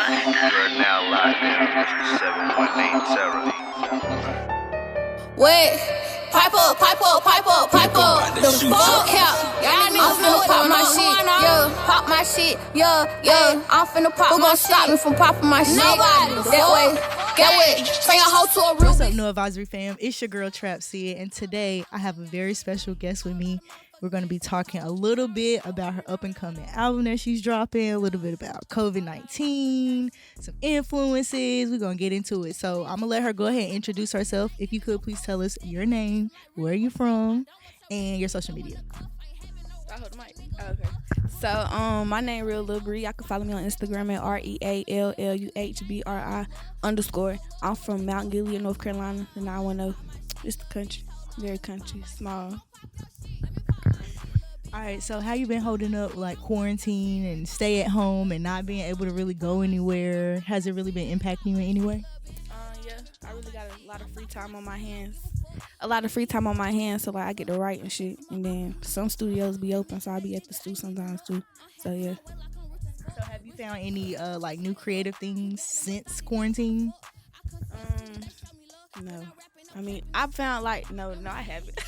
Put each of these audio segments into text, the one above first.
You're now locked in 718 Terror. Wait, pipe up, pipe up, pipe up, pipe up. The fuck out. Y'all niggas finna pop my shit, yeah. Pop my shit, yeah. I'm finna pop. Who gon' stop me from popping my shit? Nobody. That way. Bring a hoe to a room. What's up, Noadvisory fam? It's your girl Trap Sid, and today I have a very special guest with me. We're going to be talking a little bit about her up-and-coming album that she's dropping, a little bit about COVID-19, some influences. We're going to get into it. So I'm going to let her go ahead and introduce herself. If you could, please tell us your name, where are you from, and your social media. I hold the mic. Okay. So, my name real Lil Bri. I can follow me on Instagram at REALLUHBRI_. I'm from Mount Gilead, North Carolina, the 910. It's the country, very country, small. All right, so how you been holding up, like quarantine and stay at home and not being able to really go anywhere? Has it really been impacting you in any way? Yeah, I really got a lot of free time on my hands. So like I get to write and shit. And then some studios be open, so I be at the studio sometimes too. So yeah. So have you found any like new creative things since quarantine? No. I mean, I found like no, I haven't.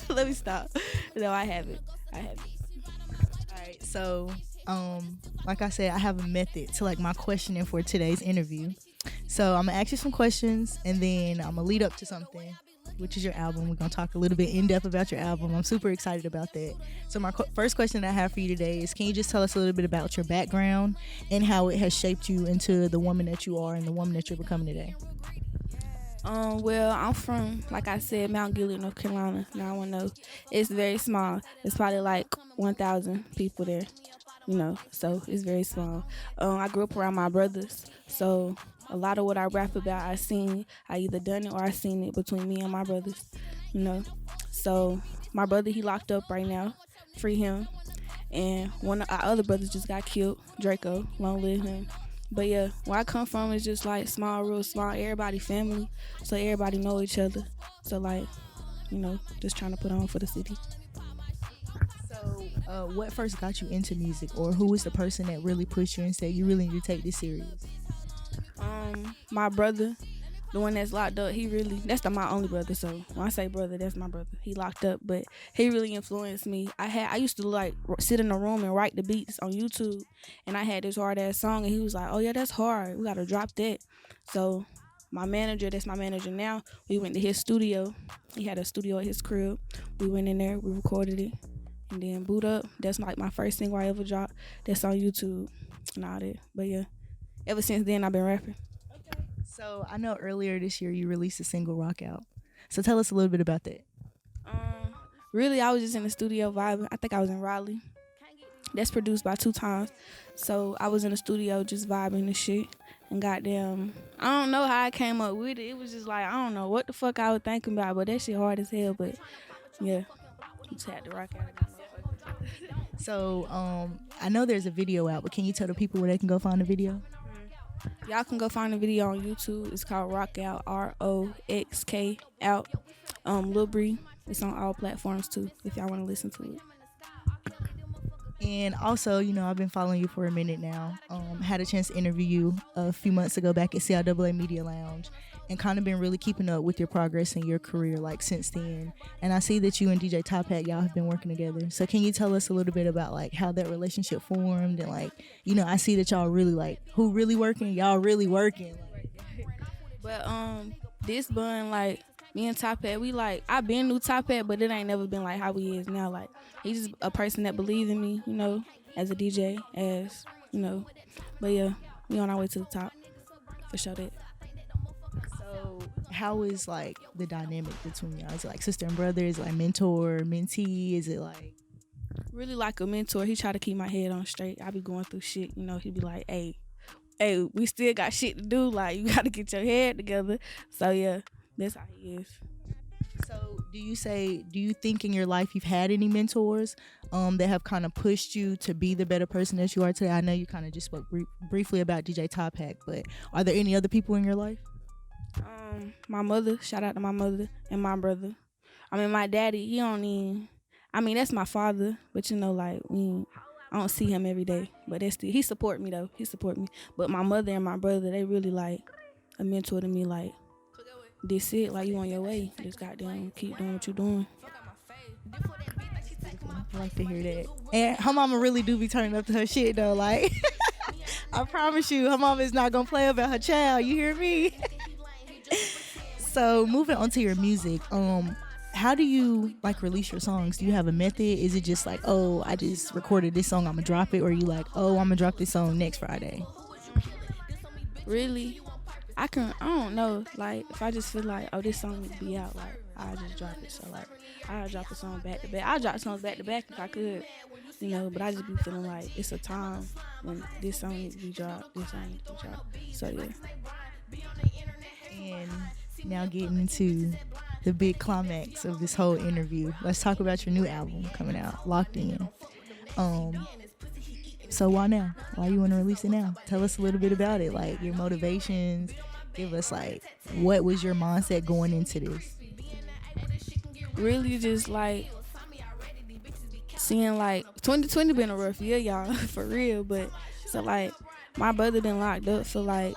Let me stop. No, I haven't. All right, so like I said, I have a method to like my questioning for today's interview. So I'm gonna ask you some questions, and then I'm gonna lead up to something, which is your album. We're gonna talk a little bit in depth about your album. I'm super excited about that. So my first question that I have for you today is, can you just tell us a little bit about your background and how it has shaped you into the woman that you are and the woman that you're becoming today? Well, I'm from, like I said, Mount Gilead, North Carolina. 910. It's very small. It's probably like 1,000 people there, so it's very small. I grew up around my brothers, so a lot of what I rap about, I either done it or I seen it between me and my brothers, So my brother, he locked up right now, free him. And one of our other brothers just got killed, Draco, long live him. But yeah, where I come from is just like small, real small, everybody family, so everybody know each other. So like, just trying to put on for the city. So what first got you into music, or who was the person that really pushed you and said you really need to take this serious? My brother, the one that's locked up, that's my only brother. So when I say brother, that's my brother. He locked up, but he really influenced me. I used to like sit in a room and write the beats on YouTube, and I had this hard ass song, and he was like, "Oh yeah, that's hard. We gotta drop that." So my manager, that's my manager now, we went to his studio. He had a studio at his crib. We went in there, we recorded it, and then Boot Up. That's like my first single I ever dropped. That's on YouTube and all that. But yeah, ever since then I've been rapping. So I know earlier this year you released a single, Rock Out. So tell us a little bit about that. Really, I was just in the studio vibing. I think I was in Raleigh. That's produced by 2 Times. So I was in the studio just vibing and shit. And goddamn, I don't know how I came up with it. It was just like, I don't know what the fuck I was thinking about, but that shit hard as hell. But yeah, just had to rock out. So I know there's a video out, but can you tell the people where they can go find the video? Y'all can go find the video on YouTube. It's called Rock Out, ROXK out. Lil Bri. It's on all platforms too, if y'all want to listen to it. And also, I've been following you for a minute now. Had a chance to interview you a few months ago back at CIAA Media Lounge, and kind of been really keeping up with your progress in your career like since then. And I see that you and DJ Top Hat, y'all have been working together. So can you tell us a little bit about like how that relationship formed, and like, I see that y'all really like, who really working? Y'all really working. But this bun, like, me and Top Hat, we like, I been knew Top Hat, but it ain't never been like how we is now. Like, he's just a person that believes in me, as a DJ, But yeah, we on our way to the top, for sure that. So how is like the dynamic between y'all? Is it like sister and brother? Is it like mentor, mentee? Is it like? Really like a mentor. He try to keep my head on straight. I be going through shit, he be like, hey, we still got shit to do. Like, you got to get your head together. So yeah, that's how he is. So do you think in your life you've had any mentors that have kind of pushed you to be the better person that you are today? I know you kind of just spoke briefly about DJ Top Hat, but are there any other people in your life? My mother, shout out to my mother and my brother. I mean, my daddy, that's my father, but like, I don't see him every day, but that's still, he support me though. He support me. But my mother and my brother, they really like a mentor to me. Like, this it, like, you on your way. Just goddamn keep doing what you doing. I like to hear that. And her mama really do be turning up to her shit though. Like, I promise you, her mama is not gonna play about her child. You hear me? So moving on to your music, how do you like release your songs? Do you have a method? Is it just like, oh, I just recorded this song, I'm gonna drop it, or are you like, oh, I'm gonna drop this song next Friday? Really, I don't know. Like, if I just feel like, oh, this song need to be out, like, I'll just drop it. So like, I'll drop a song back to back. I'll drop songs back to back if I could, you know. But I just be feeling like it's a time when this song needs to be dropped, this song needs to be dropped. So yeah. And now getting into the big climax of this whole interview, let's talk about your new album coming out, Locked In. So why now? Why you want to release it now? Tell us a little bit about it, like your motivations. Give us like, what was your mindset going into this? Really just like seeing like 2020 been a rough year, y'all, for real. But so like my brother been locked up for like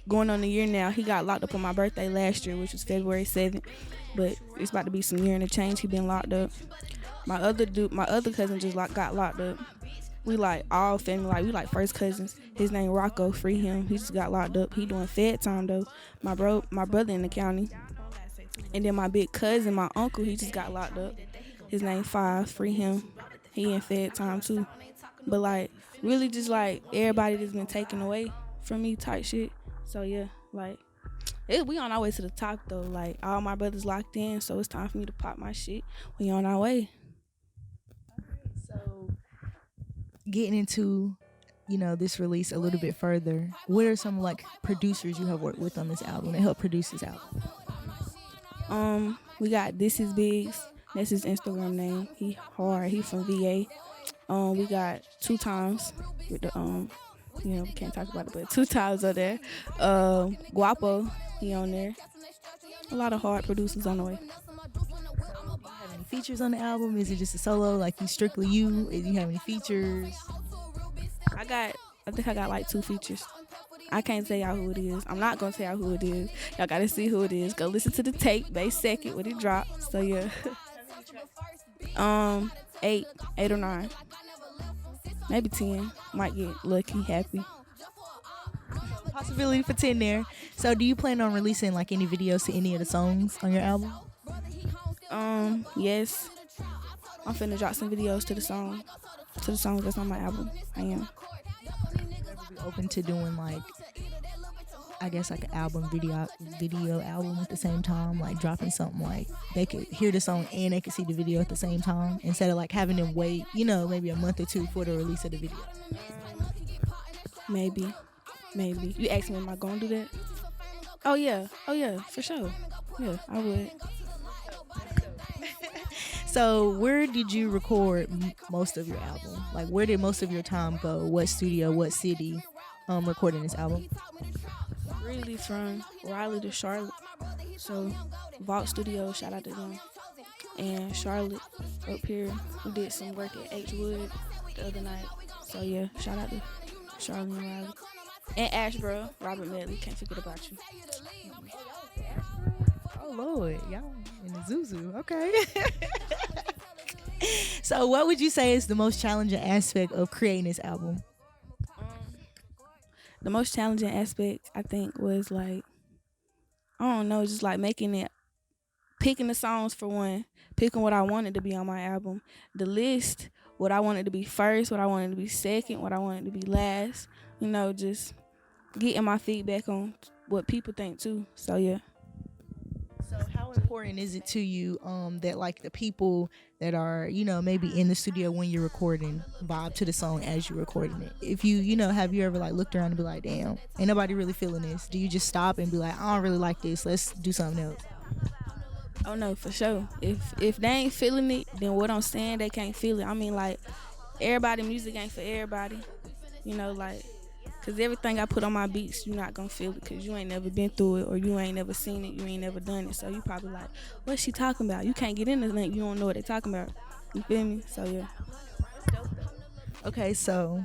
going on a year now. He got locked up on my birthday last year, which was February 7th. But it's about to be some year and a change. He been locked up. My other cousin just got locked up. We like all family, like we like first cousins. His name Rocco, free him. He just got locked up. He doing Fed time though. My brother in the county. And then my big cousin, my uncle, he just got locked up. His name Five, free him. He in Fed time too. But like really just like everybody that's been taken away from me type shit. So yeah, like we on our way to the top though. Like all my brothers locked in, so it's time for me to pop my shit. We on our way. So getting into, you know, this release a little bit further, what are some like producers you have worked with on this album that helped produce this album? We got This Is Biggs. That's his Instagram name. He hard. He from VA. We got 2 Times with the you know, we can't talk about it, but 2 Times are there. Guapo, he on there. A lot of hard producers on the way. Have any features on the album? Is it just a solo, like you strictly you? Do you have any features? I think I got like 2 features. I can't tell y'all who it is. I'm not gonna tell y'all who it is. Y'all gotta see who it is. Go listen to the tape, May 2nd when it dropped. So yeah. 8 or 9. Maybe 10. Might get lucky, happy. Possibility for 10 there. So do you plan on releasing like any videos to any of the songs on your album? Yes. I'm finna drop some videos to the songs that's on my album. I am. Open to doing like, I guess like an album video album at the same time, like dropping something like they could hear the song and they could see the video at the same time instead of like having them wait, you know, maybe a month or 2 for the release of the video. Maybe. You asked me, am I gonna do that? Oh yeah, for sure. Yeah, I would. So where did you record most of your album? Like where did most of your time go? What studio, what city recording this album? Really from Raleigh to Charlotte. So Vault Studio, shout out to them. And Charlotte up here, we did some work at H Wood the other night. So yeah, shout out to Charlotte and Raleigh. And Ashboro, Robert Medley, can't forget about you. Oh Lord, y'all in the Zuzu, okay. So what would you say is the most challenging aspect of creating this album? The most challenging aspect, I think, was like, I don't know, just like picking the songs for one, picking what I wanted to be on my album, the list, what I wanted to be first, what I wanted to be second, what I wanted to be last, you know, just getting my feedback on what people think too. So yeah. So how important is it to you that like the people that are, you know, maybe in the studio when you're recording vibe to the song as you're recording it? If you know, have you ever like looked around and be like, damn, ain't nobody really feeling this? Do you just stop and be like, I don't really like this, let's do something else? Oh no, for sure. If they ain't feeling it, then what I'm saying, they can't feel it. I mean, like, everybody music ain't for everybody, you know, like, because everything I put on my beats, you're not going to feel it because you ain't never been through it or you ain't never seen it, you ain't never done it. So you probably like, what's she talking about? You can't get into the link, you don't know what they talking about. You feel me? So yeah. Okay, so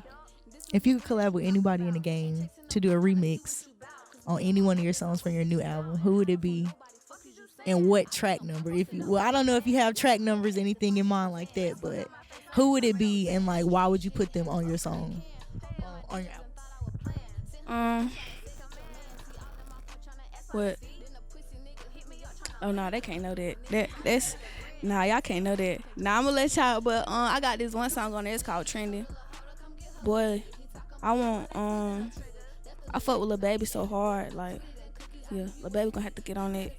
if you could collab with anybody in the game to do a remix on any one of your songs from your new album, who would it be? And what track number? If you, well, I don't know if you have track numbers, anything in mind like that, but who would it be, and like why would you put them on your song, on your album? What? Oh no, they can't know that. That's nah, y'all can't know that. Nah, I'm gonna let y'all. But I got this one song on there. It's called Trending. Boy, I want I fuck with Lil Baby so hard. Like, yeah, Lil Baby gonna have to get on that.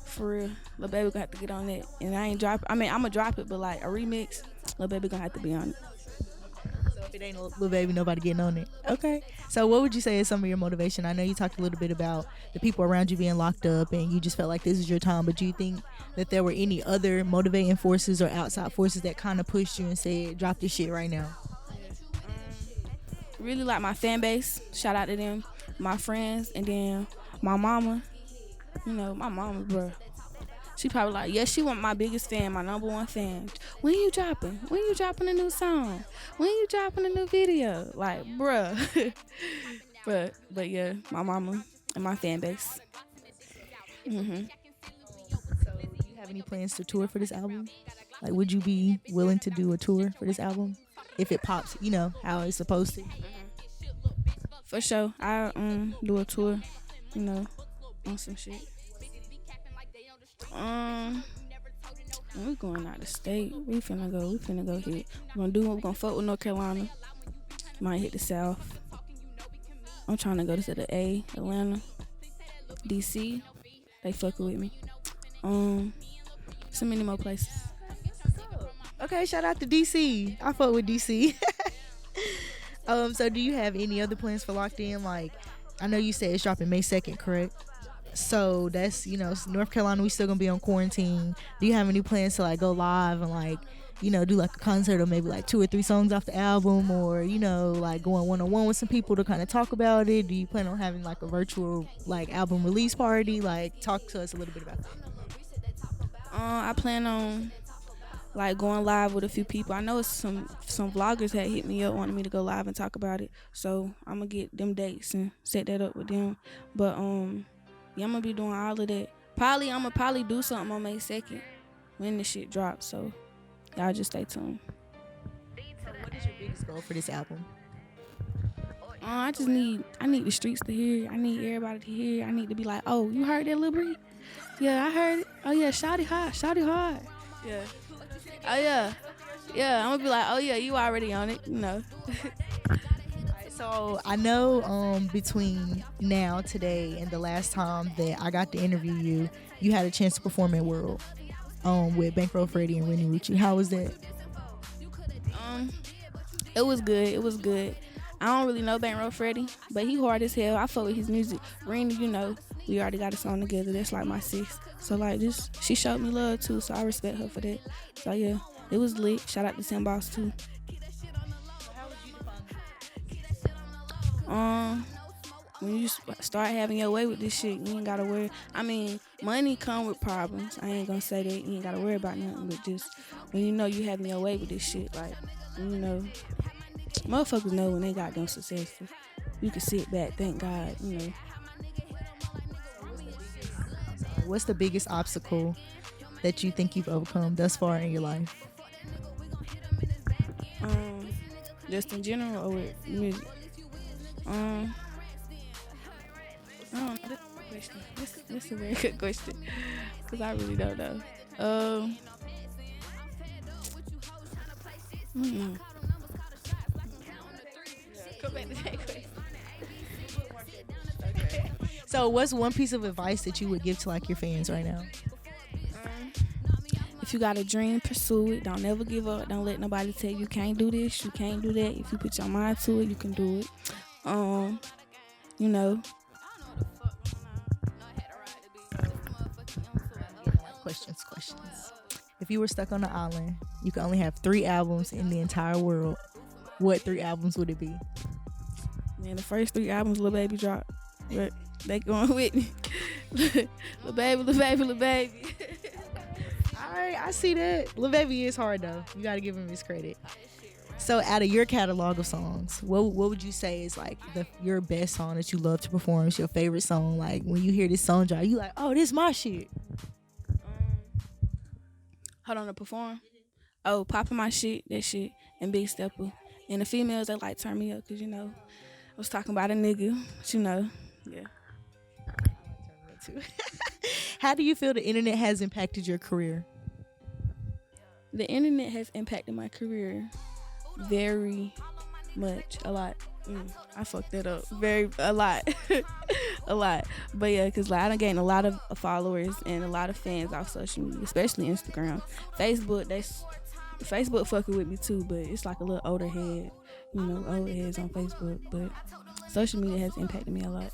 For real, Lil Baby gonna have to get on that. And I ain't drop. I mean, I'm gonna drop it, but like a remix, Lil Baby gonna have to be on it. So if it ain't Lil Baby, nobody getting on it. Okay. So what would you say is some of your motivation? I know you talked a little bit about the people around you being locked up and you just felt like this is your time, but do you think that there were any other motivating forces or outside forces that kind of pushed you and said, drop this shit right now? Really like my fan base. Shout out to them, my friends, and then my mama. You know, my mama, bro. She probably like, yeah, she was my biggest fan, my number one fan. When you dropping? When you dropping a new song? When you dropping a new video? Like, bruh. but yeah, my mama and my fan base. So do you have any plans to tour for this album? Like, would you be willing to do a tour for this album if it pops, you know, how it's supposed to? For sure. I do a tour, you know, on some shit. We going out of state. We finna go hit. We're gonna fuck with North Carolina. Might hit the South. I'm trying to go to the A, Atlanta, DC. They fucking with me. So many more places. Okay, shout out to DC. I fuck with DC. So do you have any other plans for Locked In? Like, I know you said it's dropping May 2nd, correct? So that's, you know, North Carolina, we still gonna be on quarantine. Do you have any plans to like go live and like, you know, do like a concert or maybe like 2 or 3 songs off the album, or, you know, like going one-on-one with some people to kind of talk about it? Do you plan on having like a virtual like album release party? Like, talk to us a little bit about that. I plan on like going live with a few people. I know it's some vloggers had hit me up wanting me to go live and talk about it. So I'm gonna get them dates and set that up with them. But yeah, I'm gonna be doing all of that. I'm gonna probably do something on May 2nd when the shit drops. So y'all just stay tuned. What is your biggest goal for this album? I need the streets to hear. I need everybody to hear. I need to be like, oh, you heard that, Lil Bri? Yeah, I heard it. Oh yeah, shout it hard. Yeah. Oh yeah. Yeah, I'm gonna be like, oh yeah, you already on it, you know. So I know between now, today, and the last time that I got to interview you, you had a chance to perform at World with Bankroll Freddie and Rennie Rucci. How was that? It was good. I don't really know Bankroll Freddie, but he hard as hell. I fuck with his music. Rennie, you know, we already got a song together. That's like my 6th. So like she showed me love too, so I respect her for that. So yeah, it was lit. Shout out to Tim Boss too. When you start having your way with this shit, you ain't gotta worry. I mean, money come with problems. I ain't gonna say that you ain't gotta worry about nothing, but just when you know you having your way with this shit, like, you know, motherfuckers know when they got them successful. You can sit back, thank God, you know. What's the biggest obstacle that you think you've overcome thus far in your life? Just in general or with music? I don't know. This is a very good question, because I really don't know. Come back to that question. So what's one piece of advice that you would give to like your fans right now? If you got a dream, pursue it. Don't never give up. Don't let nobody tell you can't do this, you can't do that. If you put your mind to it, you can do it. You know. Questions. If you were stuck on an island, you could only have 3 albums in the entire world. What 3 albums would it be? Man, the first 3 albums Lil Baby dropped. But they going with me. Lil Baby. Alright, I see that. Lil Baby is hard though. You gotta give him his credit. So out of your catalog of songs, what would you say is like your best song that you love to perform? It's your favorite song. Like when you hear this song drop, you like, oh, this my shit. Hold on to perform. Oh, popping my shit, that shit, and Big Stepper. And the females that like turn me up, cause I was talking about a nigga, but yeah. How do you feel the internet has impacted your career? The internet has impacted my career very much, a lot. I fucked that up. A lot. A lot. But yeah, because like, I done gained a lot of followers and a lot of fans off social media, especially Instagram. Facebook fucking with me too, but it's like a little older head, old heads on Facebook. But social media has impacted me a lot.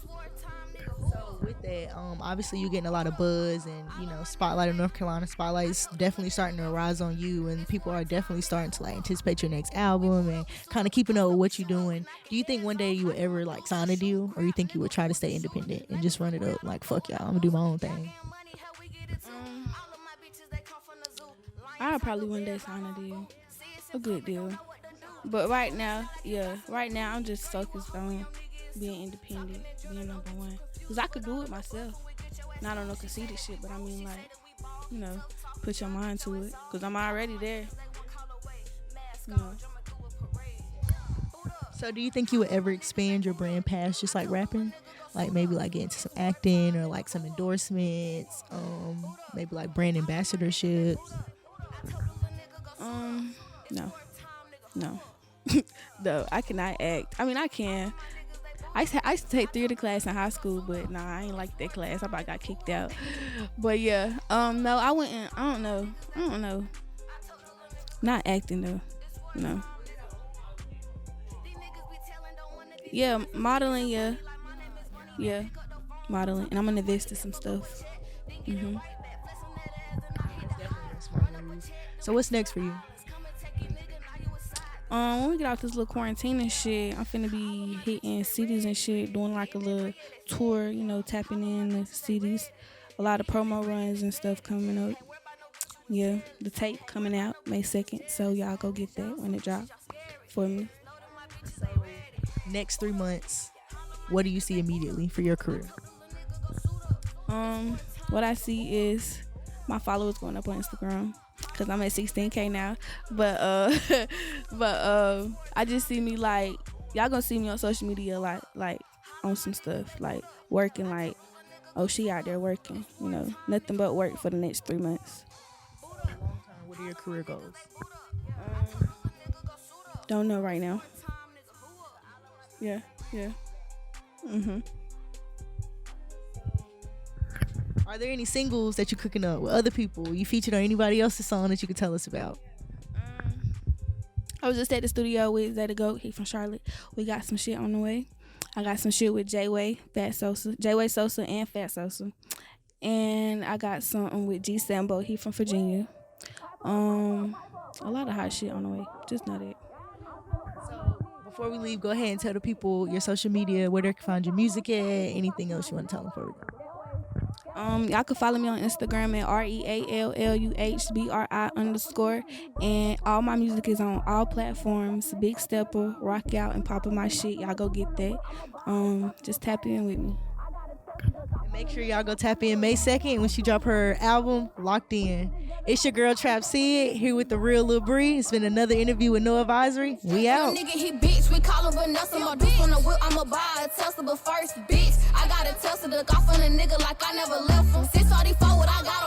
So with that, obviously you're getting a lot of buzz and, Spotlight of North Carolina. Spotlight's definitely starting to rise on you, and people are definitely starting to like anticipate your next album and kind of keeping up with what you're doing. Do you think one day you would ever like sign a deal, or you think you would try to stay independent and just run it up like, fuck y'all, I'm gonna do my own thing? I'll probably one day sign a deal. A good deal. But right now I'm just focused on being independent, being number one. Because I could do it myself. Not on no conceited shit, but I mean, like, put your mind to it. Because I'm already there. So do you think you would ever expand your brand past just like rapping? Like maybe like get into some acting or like some endorsements, maybe like brand ambassadorships? No. No, I cannot act. I mean, I can. I used to take theater class in high school, but nah, I ain't like that class. I about got kicked out. But yeah, no, I wouldn't. I don't know. Not acting though. No. Yeah, modeling. Yeah, modeling, and I'm gonna invest in some stuff. So what's next for you? When we get out this little quarantine and shit, I'm finna be hitting cities and shit, doing like a little tour, tapping in the cities. A lot of promo runs and stuff coming up. Yeah, the tape coming out May 2nd, so y'all go get that when it drop for me. So next 3 months, what do you see immediately for your career? What I see is my followers going up on Instagram. Cause I'm at 16K now, but I just see me like y'all gonna see me on social media like on some stuff like working like, oh, she out there working, nothing but work for the next 3 months. What are your career goals? Don't know right now. Yeah. Are there any singles that you're cooking up with other people? You featured on anybody else's song that you could tell us about? I was just at the studio with Zeta Goat. He from Charlotte. We got some shit on the way. I got some shit with J-Way Sosa and Fat Sosa. And I got something with G Sambo. He from Virginia. A lot of hot shit on the way. Just not it. So before we leave, go ahead and tell the people your social media, where they can find your music at, anything else you want to tell them before we go. Y'all can follow me on Instagram at REALLUHBRI_, and all my music is on all platforms. Big Stepper, Rock Out, and Poppin' My Shit. Y'all go get that. Just tap in with me. And make sure y'all go tap in May 2nd when she drop her album, Locked In. It's your girl Trap Sid here with the real Lil Bri. It's been another interview with Noadvisory. We out. Nigga, he bitch. We call him Vanessa. My dude on the whip. I'ma buy a Tesla, but first, bitch, I got a Tesla. Look off on a nigga like I never left him. 644, what I got.